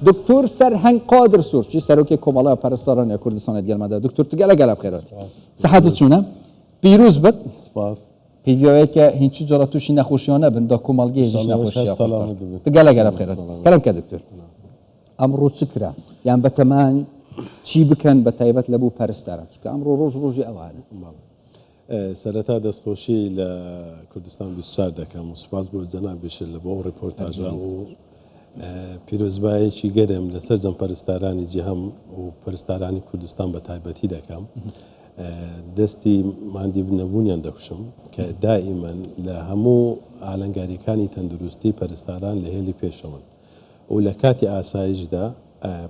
دکتۆر سەرهەنگ قادر سوورچی سەرۆکی کۆمەڵایە پەرستارانی کوردستانی گەلمەدا دکتۆر تو گەلە بخێرەوە سەحەتت چوونە پیرۆز بێت پێویەیەکە هیچ جۆرە تووشی نەخۆشییانە بن دا کۆمەڵگەی هیچ نەخۆشیە گەلە بخێرەوە کەلم کە دکتۆر ئەمڕۆ چ کرا یان بەتەمان چی بکەن بە تایبەت لە بوو پەرستاران چونکە ئەمڕۆ ڕۆژی ئەوانە سەرەتا دەستخۆشی لە کوردستان 24 دەکەم و سوپاس بۆ جەناب بشر لە بۆ ڕیپۆرتاژە و پیرۆزبایەکی گەرم لەسەر جەم پەرستارانی جیهەم و پەرستارانی کوردستان بە تایبەتی دەکەم دەستی ماندی بنەبوونیان دەخشم کە دائیمەن لە هەموو ئالەنگاریەکانی تەندروستی پەرستاران لە هێلی پێشەون و لە کاتی ئاسایشدا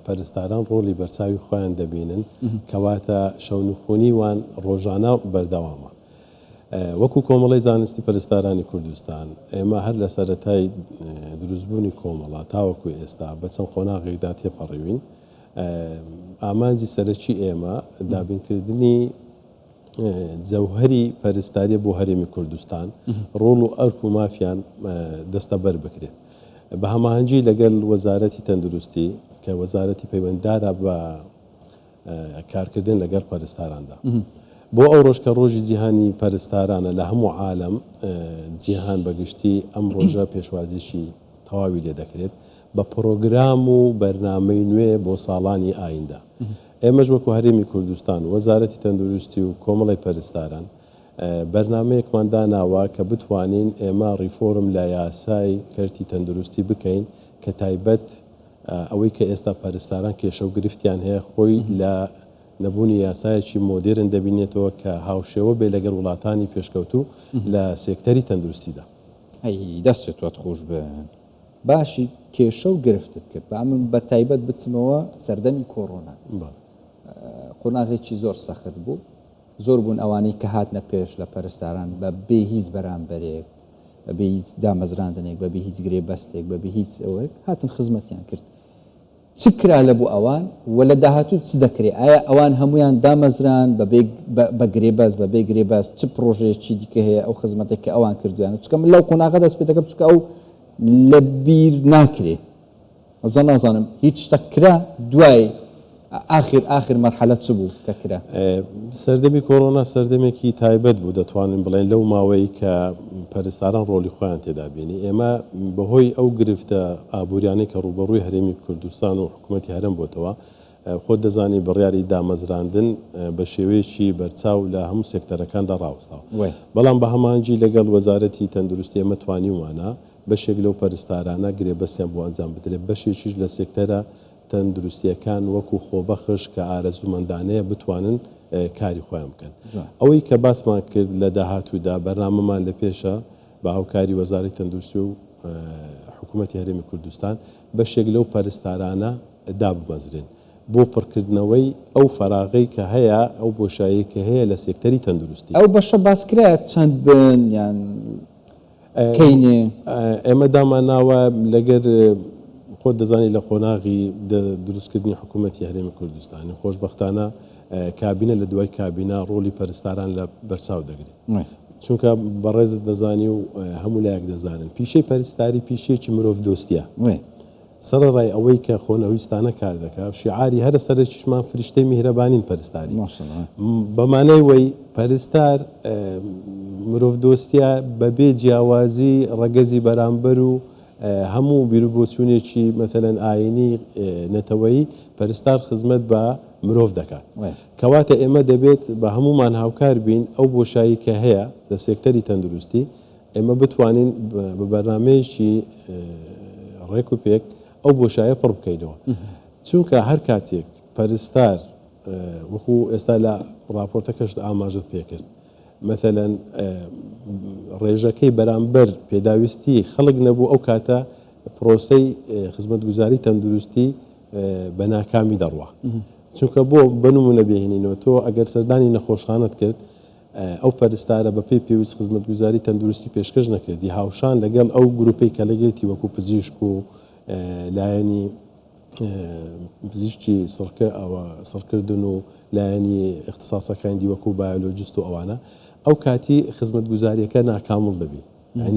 پەرستاران ڕۆڵی بەرچاوی خۆیان دەبینن کەواتە شەونخۆنی وان ڕۆژانە بەردەوامە وەکو کۆمەڵی زانستی پەرستارانی کوردستان ئێمە هەر لە سەرەتای دروستبوونی کۆمەڵا تاوەکو ئێستا بە چەند قۆناغێکدا تێپەڕیوین ئامانجی سەرەکی ئێمە دابینکردنی جەوهەری پەرستاریە بۆ هەرێمی کوردستان ڕۆڵ و ئەرک و مافیان دەستە بەر بکرێت بە هەماهەنگی لەگەڵ وەزارەتی تەندروستی کە وەزارەتی پەیوەنددارە بە کارکردن لەگەڵ پەرستاراندا بۆ ئەو ڕۆژ کە ڕۆژی جیهانی پەرستارانە لە هەموو عالەم جیهان بەگشتی ئەم ڕۆژە پێشوازیشی تەواوی لێ دەکرێت بە پرۆگرام و بەرنامەی نوێ بۆ ساڵانی ئایندا ئێمەش وەکو هەرێمی کوردستان وەزارەتی تەندروستی و کۆمەڵی پەرستاران بەرنامەیەکمان داناوە کە بتوانین ئێمە ڕیفۆرم لە یاسای کەرتی تەندروستی بکەین کە تایبەت ئەوەی کە ئێستا پەرستاران کێشە و گرفتیان هەیە خۆی لە نەبوونی یاسایەکی مۆدرن دەبینێتەوە کە هاوشێوە بێ لەگەڵ وڵاتانی پێشکەوتوو لە سێکتەری تەندروستیدا دەستێت خۆش بن باشی کێشە و گرفتت کرد با من بە تایبەت بچمەوە سەردەمی کۆڕۆنا قۆناغێکی زۆر سەخت بوو زۆر بوون ئەوانەی کە هاتنە پێش لە پەرستاران بە بێ هیچ بەرامبەرێک بە هیچ دامەزراندنێک بە بێ هیچ گرێ بەستێک بە بێ هیچ ئەوەیەک هاتن خزمەتیان کرد چ کرا لە بوو ئەوان و لە داهاتوو چ دەکرێت ئایا ئەوان هەمویان دامەزران بە گرێبەز بە بێ گرێبەز چ پرۆژەیەکی دیکە هەیە ئەو خزمەتێک کە ئەوان کردویانە چکە من لەو قۆناغە دەست پێ دەکەم چکە ئەو لە بیر ناکرێ ئەوزە نازانم هیچ شتە کرا دوای آخر مرحلە چ بوو کە کرا سەردەمی کۆڕۆنا سەردەمێکی تایبەت بوو دەتوانین بڵێن لەو ماوەی کە پەرستاران ڕۆلی خۆیان تێدا بینی ئێمە بەهۆی ئەو گرفتە ئابوووریانەی کە ڕوبەڕووی هەرێمی کوردستان و حکوومەتی هەرم بۆتەوە خۆت دەزانی بڕیاری دامەزراندن بە شێوەیەکی بەرچاو لە هەموو سێکتەرەکاندا ڕاوەستاوە بەڵام بە هەمانجی لەگەڵ وەزارەتی تەندروستی ئێمە توانیوانە بەشێک لەو پەرستارانە گرێبەستیان بۆ ئەنجام بدرێت بەشێکیش لە سێکتەرە تەندروستیەکان وەکو خۆبەخش کە ئارەزومەندانەیە بتوانن کاری خۆیان بکەن ئەوەی کە باسمان کرد لە داهاتوودا بەرنامەمان لە پێشە بە هاوکاری وەزارەتی تەندروستی و حکوومەتی هەرێمی کوردستان بەشێک لەو پەرستارانە دابمەزرێن بۆ پڕکردنەوەی ئەو فەراغەی کە هەیە ئەو بۆشایی کە هەیە لە سێکتەری تەندروستی ئەو بەشە باسکرێت چەند بن یان کەینێ ئێمە داماناوە لەگەر خۆت دەزانی لە قۆناغی دروستکردنی حکوومەتی هەرێمی کوردستانی خۆشبەختانە کابینە لە دوای کابینە ڕۆلی پەرستاران لە بەرچاو دەگرێت چونکە بەڕێزت دەزانی و هەموو لایەک دەزانن پیشەی پەرستاری پیشەیەکی مرۆڤ دۆستیە سەرڕای ئەوەی کە خۆنەویستانە کار دەکات شیعاری هەرە سەرچشمان فریشتەی میهرەبانین پەرستاری بەمانەی وەی پەرستار مرۆڤ دۆستیە بەبێ جیاوازی ڕەگەزی بەرامبەر و هەموو بیرروبۆچوونێکی مەثەلەن ئاینی نەتەوەیی پەرستار خزمەت بە مرۆڤ دەکات کەواتە ئێمە دەبێت بە هەمومان هاوکار بین ئەو بۆشایی کە هەیە لە سێکتەری تەندروستی ئێمە بتوانین بە بەرنامەیەکی ڕێک و پێک ئەو بۆشایە پڕ بکەینەوە چونکە هەر کاتێک پەرستار وەکو ئێستا لە ڕاپۆرتەکەش ئاماژت پێکرد مثلەن ڕێژەکەی بەرامبەر پێداویستی خەڵک نەبوو ئەو کاتە پرۆسەی خزمەتگوزاری تەندروستی بە ناکامی دەڕوە چونکە بۆ بنمونە بێهێنینەوە تۆ ئەگەر سەردانی نەخۆشخانەت کرد ئەو پەرستارە بەپێی پێویست خزمەتگوزاری تەندروستی پێشکەش نەکردی هاوشان لەگەڵ ئەو گروپەی کە لەگەڵی وەکو پزیشک و لایەنی پزیشکی سڕکە ئەوە سڕکردن و لایەنی اختصاسەکانی وەکو بایۆلۆجیست و ئەوانە ئەو کاتی خزمەتگوزاریەکە ناکامڵ دەبی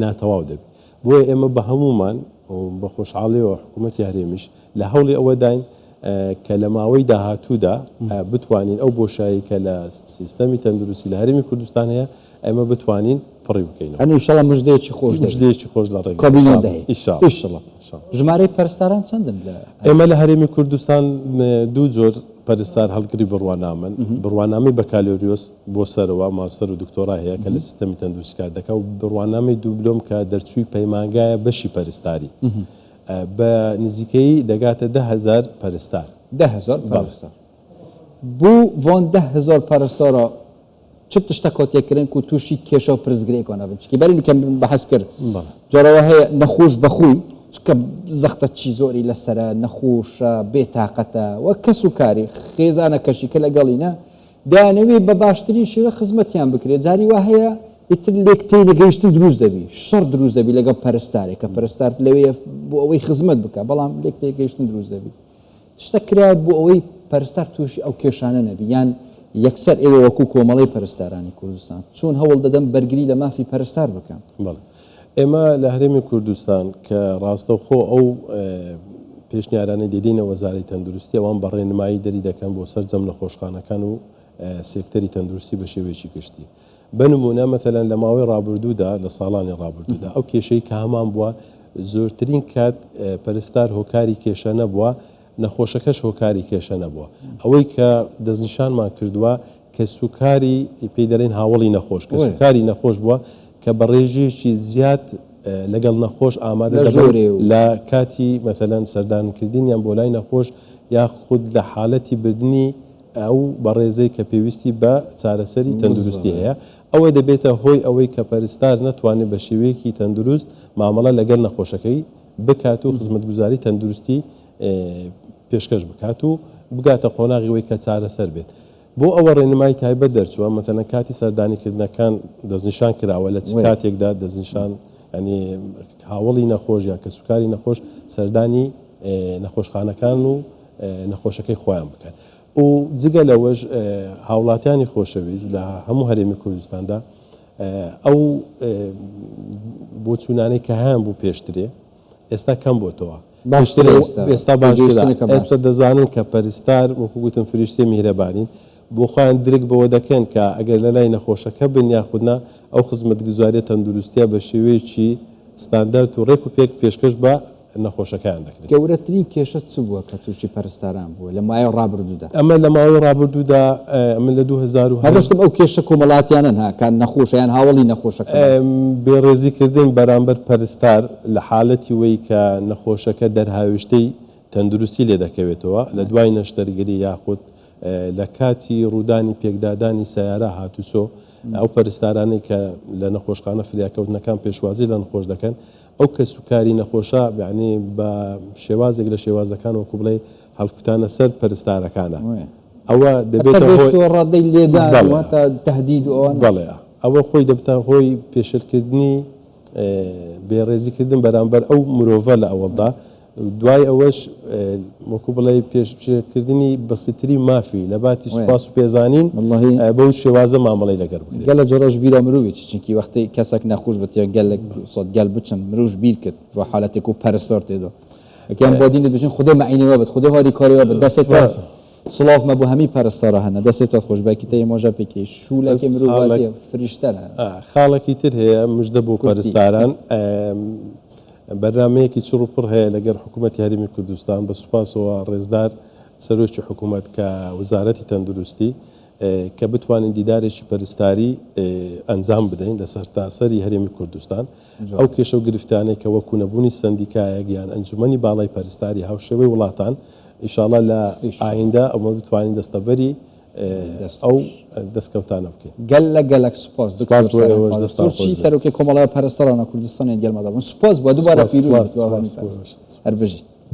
ناتەواو دەبی بۆیە ئێمە بە هەمومان و بە خۆشحاڵیەوە حکوومەتی هەرێمیش لە هەوڵی ئەوە داین کە لە ماوەی داهاتوودا بتوانین ئەو بۆشایی کە لە سیستەمی تەندروستی لە هەرێمی کوردستان هەیە ئەمە بتوانین پڕی بکەینەوە. ئینشاڵڵا مژدەیەکی خۆش مژدەیەکی خۆش لە ڕێگە کابینە دەهەیە ئینشاڵڵا. ژمارەی پەرستاران چەندن لە ئێمە لە هەرێمی کوردستان دوو جۆر پەرستار هەڵگری بڕوانامن. بڕوانامی بەکالۆریۆس بۆ سەرەوە ماستەر و دکتۆرا هەیە کە لە سیستەمی تەندروستی کار دەکات و بڕوانامی دووبلۆم کە دەرچووی پەیمانگایە بەشی پەرستاری بە نزیکەی دەگاتە 10,000 پەرستار. 10,000 پەرستار بوو وان 10,000 پەرستارە چ تشتە کۆتێکردن و تووشی کێشە و پرزگرێکۆ نەبن چکە بەرین کەم بەحەس کرد جارەوە هەیە نەخۆش بەخۆی چکە زەختە چی زۆری لەسرە نەخۆشە بێتاقەتە وە کەس و کاری خێزانە کەشی کە لەگەڵینە دایانەوێ بە باشترین شێوە خزمەتیان بکرێت جاری وا هەیە ئیتر لێک تێی نەگەیشتن دروست دەبی شەڕ دروست دەبی لەگەڵ پەرستارێک کە پەرستار لەوەیە بۆ ئەوەی خزمەت بکە بەڵام لێک تێگەیشتن دروست دەبی تشتە کرا بۆ ئەوەی پەرستار تووشی ئەو کێشانە نەبی یان یەکسەر ئێوە وەکو کۆمەڵی پەرستارانی کوردستان چۆن هەوڵ دەدەم بەرگری لە مافی پەرستار بکەم. ئێمە لە هەرێمی کوردستان کە ڕاستەوخۆ ئەو پێشنیارانی دێدینە وەزارەی تەندروستی ئەوان بەڕێنمایی دەری دەکەن بۆ سەرجەم نەخۆشخانەکان و سێکتەری تەندروستی بە شێوەیەکی گشتی. بنمونە مەثەلەن لە ماوەی ڕابردوودا لە ساڵانی ڕابردوودا ئەو کێشەی کە هەمان بووە زۆرترین کات پەرستار هۆکاری کێشە نەبووە نەخۆشەکەش هۆکاری کێشە نەبووە ئەوەی کە دەستنیشانمان کردووە کە سوکاری پێی دەڵێن هاوڵی نەخۆش کە سوکاری نەخۆش بووە کە بە ڕێژەیەکی زیاد لەگەڵ نەخۆش ئامادە لە کاتی مەثەلەن سەردانکردنیان بۆ لای نەخۆش یاخود لە حالەتی بردننی ئەو بە ڕێزەی کە پێویستی بە چارەسەری تەندروستی هەیە ئەوە دەبێتە هۆی ئەوەی کە پەرستار نەتوانێت بە شێوەیەکی تەندروست مامەڵە لەگەڵ نەخۆشەکەی بکات و خزمەتگوزاری تەندروستی پێشکەش بکات و بگاتە قۆناغی وەی کە چارەسەر بێت. بۆ ئەوە ڕێنمای تایبەت دەرچووە مەتەنە کاتی سەردانیکردنەکان دەستنیشان کراوە لە چ کاتێکدا دەستنیشان ینی هاوڵی نەخۆش یان کە سوکاری نەخۆش سەردانی نەخۆشخانەکان و نەخۆشەکەی خۆیان بکەن و جگە لەوەش هاوڵاتیانی خۆشەویست لە هەموو هەرێمی کوردستاندا ئەو بۆ چوونانەی کە هەیان بوو پێشترێ ئێستا کەم بۆتەوە ئێستا باشترە ئێستا دەزانن کە پەرستار وەکو گوتم فریشتەی میهرەبانین بۆ خۆیان درک بەوە دەکەن کە ئەگەر لە لای نەخۆشەکە بن یاخودنا ئەو خزمەتگوزاریە تەندروستیە بە شێوەیەکی ستاندەرد و ڕێک و پێک پێشکەش بە نەخۆشەکان دەکرێت. گەورەترین کێشە چ بووە کە تووشی پەرستاران بووە لە مایە ڕابردوودا؟ ئەمە لە ماوەی ڕابردوودا من لە 2000 هەرستم ئەو کێشە کۆمەڵاتیانن ها کان نەخۆشیان هاوڵی نەخۆشەکە بێڕێزیکردن بەرامبەر پەرستار لە حالەتی وەی کە نەخۆشەکە دەرهاویشتەی تەندروستی لێ دەکەوێتەوە لە دوای نەشتەرگەری یاخود لە کاتی ڕوودانی پێکدادانی سیارە هاتوچۆ ئەو پەرستارانی کە لە نەخۆشخانە فریاکەوتنەکان پێشوازی لە نەخۆش دەکەن ئەو کە سوکاری نەخۆشە یعنی بە شێوازێک لە شێوازەکان وەکو بڵێ هەڵکوتانە سەر پەرستارەکانە ئەوە دەبێتە ڕادەی لێدان تا تهدید و ئەوان بەڵێ ئەوە خۆی دەبتە هۆی پێشرکردنی بێڕێزیکردن بەرامبەر ئەو مرۆڤە لە ئەوەڵدا دوای ئەوەش وەکو بڵێ پێشکردنی بەسیتری مافی لە باتی سوپاس و پێزانین بەو شێوازە مامەڵی لەگەر بکرێت. گەلە جۆرەش بیرە مرۆڤێکی چونکی وەختی کەسێک نەخۆش بێت گەلێک سۆت گەل بچن مرۆڤ بیر کرد بۆ حالەتێک و پەرستار تێدا ئەکیان بۆ دینت بژین خودێ مەعینەوە بێت خودێ هاری کاریەوە بێت دەستێک سڵاف مە بۆ هەمی پەرستارە هەنە دەستێت خۆشبەکی تەیە مۆژە پێکی شوولەکی مرۆڤ فریشتەنە خاڵێکی تر هەیە مژدە بۆ پەرستاران بەرنامەیەکی چڕوپڕ هەیە لەگەر حکوومەتی هەرێمی کوردستان بە سوپاسەوە ڕێزدار سەرۆکی حکوومەت کە وزارەتی تەندروستی کە بتوانین دیدارێکی پەرستاری ئەنجام بدەین لە سەرتاسەری هەرێمی کوردستان ئەو کێشە و گرفتانەی کە وەکو نەبوونی سەندیکایەک یان ئەنجومەنی باڵای پەرستاری هاوشێوەی وڵاتان ئینشاڵڵا لە ئایندە ئەومە بتوانین دەستەبەری ئەو دەستکەوتانە بکەین. گەل لە گەلک سوپاس دکتۆرچی سەرۆکی کۆمەڵای پەرستەرانە کوردستانی گەلمەدا بوون سوپاس بۆ دووبارە پیرۆز هەر بژی.